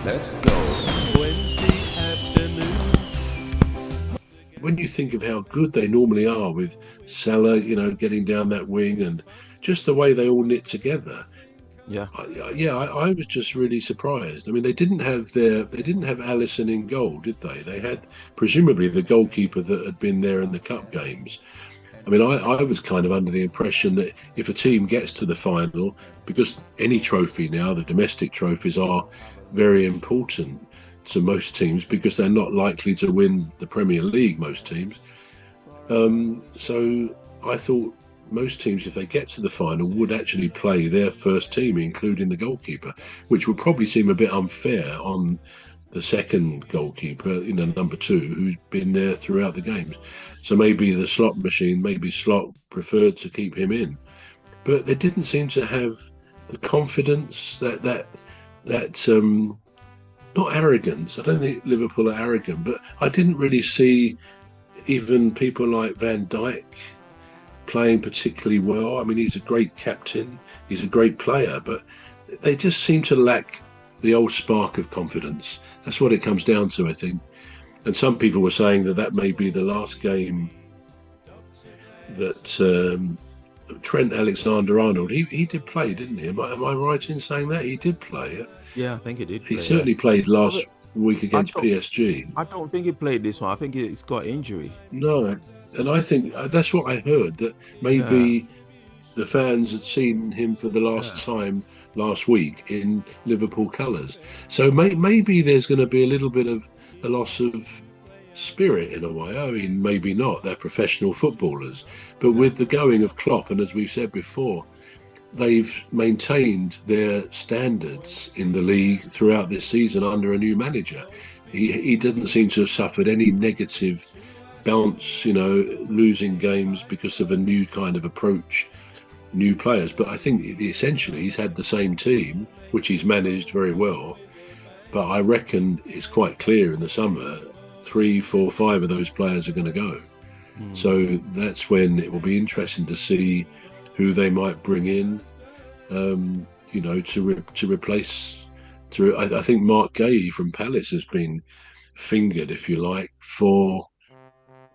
Let's go. Wednesday afternoon. When you think of how good they normally are with Salah, getting down that wing and just the way they all knit together. Yeah. I was just really surprised. I mean, they didn't have Alisson in goal, did they? They had presumably the goalkeeper that had been there in the cup games. I mean, I was kind of under the impression that if a team gets to the final, because any trophy now, the domestic trophies are very important to most teams because they're not likely to win the Premier League, most teams. So I thought most teams, if they get to the final, would actually play their first team, including the goalkeeper, which would probably seem a bit unfair on the second goalkeeper, number 2, who's been there throughout the games. So maybe the slot machine, maybe Slot preferred to keep him in. But they didn't seem to have the confidence, that not arrogance. I don't think Liverpool are arrogant, but I didn't really see even people like Van Dijk playing particularly well. I mean, he's a great captain, he's a great player, but they just seem to lack the old spark of confidence. That's what it comes down to, I think. And some people were saying that may be the last game that Trent Alexander-Arnold, he did play, didn't he? Am I right in saying that? He did play. Yeah, I think he did play. He certainly played last week against PSG. I don't think he played this one. I think he's got injury. No, and I think that's what I heard, that maybe the fans had seen him for the last time last week in Liverpool colours. So maybe there's going to be a little bit of a loss of spirit in a way. I mean, maybe not. They're professional footballers. But with the going of Klopp, and as we've said before, they've maintained their standards in the league throughout this season under a new manager. He didn't seem to have suffered any negative bounce, losing games because of a new kind of approach, new players. But I think essentially he's had the same team, which he's managed very well. But I reckon it's quite clear in the summer, 3, 4, 5 of those players are going to go. So that's when it will be interesting to see who they might bring in, to replace. I think Mark Gay from Palace has been fingered, if you like, for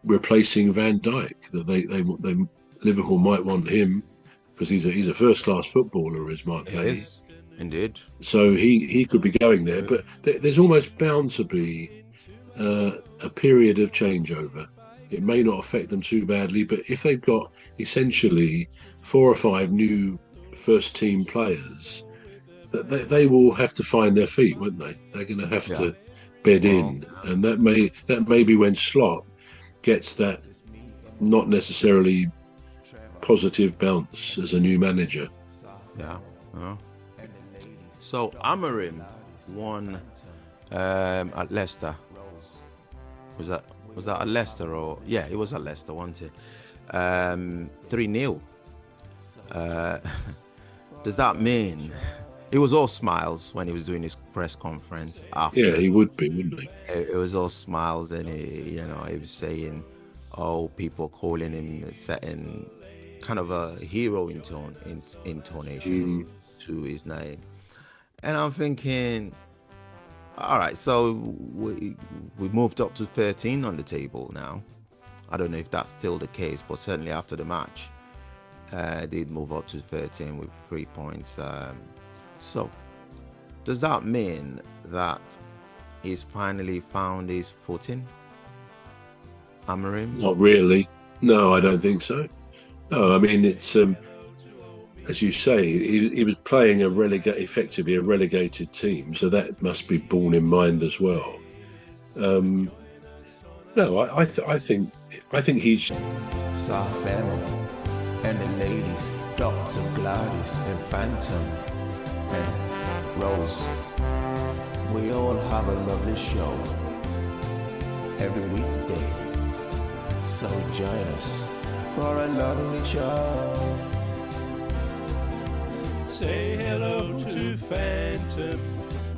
replacing Van Dijk. That they Liverpool might want him because he's a first-class footballer, is Mark Gay. Yes, indeed. So he could be going there, but there's almost bound to be a period of changeover. It may not affect them too badly, but if they've got essentially 4 or 5 new first-team players, they will have to find their feet, won't they? They're going to have to bed in, and that may be when Slot gets that not necessarily positive bounce as a new manager. Yeah. So Amorim won at Leicester. Was that at Leicester or it was at Leicester, wasn't it? 3-0. Does that mean it was all smiles when he was doing his press conference after? Yeah, he would be, wouldn't he? It was all smiles, and he was saying, people calling him, setting kind of a hero intonation to his name. And I'm thinking, all right, so we moved up to 13 on the table now. I don't know if that's still the case, but certainly after the match, did move up to 13 with 3 points. So does that mean that he's finally found his footing, Amorim? Not really. No, I don't think so. No, I mean, it's as you say, he was playing effectively a relegated team, so that must be borne in mind as well. No, I think he's Soft family and the ladies, Dr. Gladys and Phantom and Rose. We all have a lovely show every weekday, so join us for a lovely show. Say hello to Phantom,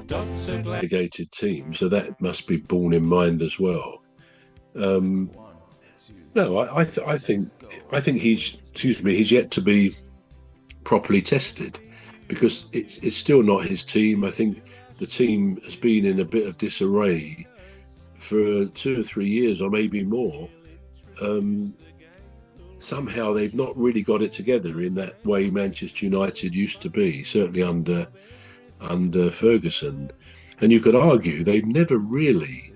Dr. Glad. relegated team, so that must be borne in mind as well. No, I think he's yet to be properly tested, because it's still not his team. I think the team has been in a bit of disarray for 2 or 3 years, or maybe more. Somehow they've not really got it together in that way Manchester United used to be, certainly under Ferguson. And you could argue they've never really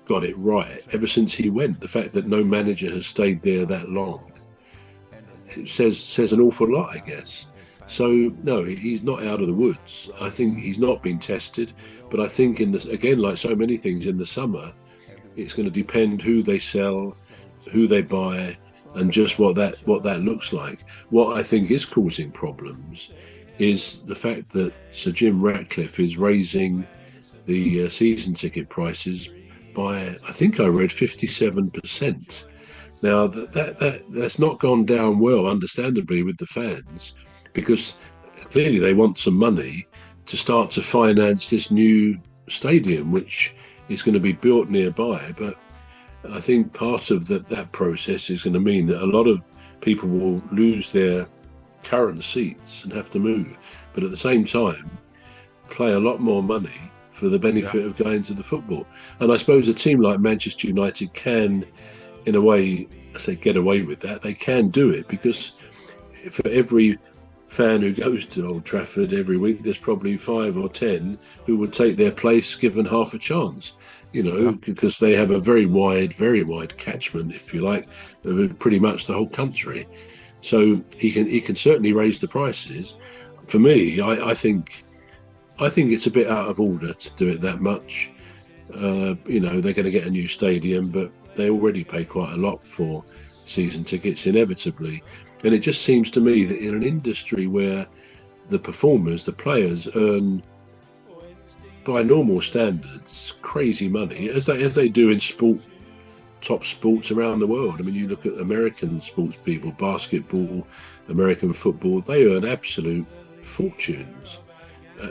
got it right ever since he went. The fact that no manager has stayed there that long, it says an awful lot, I guess. So no, he's not out of the woods. I think he's not been tested, but I think again, like so many things in the summer, it's going to depend who they sell, who they buy, and just what that looks like. What I think is causing problems is the fact that Sir Jim Ratcliffe is raising the season ticket prices by, I think I read, 57%. Now that's not gone down well, understandably, with the fans, because clearly they want some money to start to finance this new stadium, which is going to be built nearby. But I think part of that process is going to mean that a lot of people will lose their current seats and have to move, but at the same time play a lot more money for the benefit of going to the football. And I suppose a team like Manchester United can, in a way, I say get away with that. They can do it because for every fan who goes to Old Trafford every week, there's probably 5 or 10 who would take their place given half a chance, because they have a very wide catchment, if you like, of pretty much the whole country. So he can certainly raise the prices. For me, I think it's a bit out of order to do it that much. They're going to get a new stadium, but they already pay quite a lot for season tickets, inevitably. And it just seems to me that in an industry where the performers, the players, earn, by normal standards, crazy money, as they do in top sports around the world. I mean, you look at American sports people, basketball, American football, they earn absolute fortunes.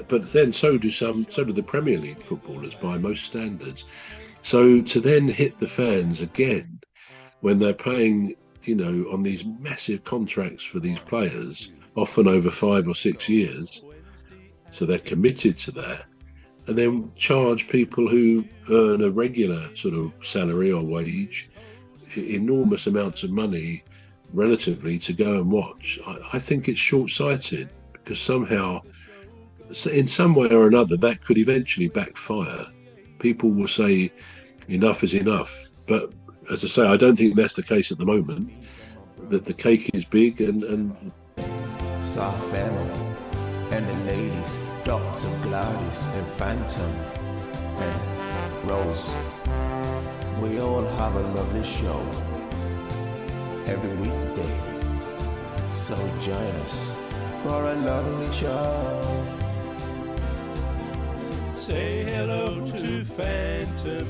But then so do the Premier League footballers by most standards. So to then hit the fans again when they're paying, on these massive contracts for these players, often over 5 or 6 years, so they're committed to that, and then charge people who earn a regular sort of salary or wage enormous amounts of money relatively to go and watch, I think it's short-sighted, because somehow, in some way or another, that could eventually backfire. People will say enough is enough, but as I say, I don't think that's the case at the moment, that the cake is big and Sarfemo and the ladies, Dr. Gladys and Phantom and Rose. We all have a lovely show every weekday, so join us for a lovely show. Say hello to Phantom.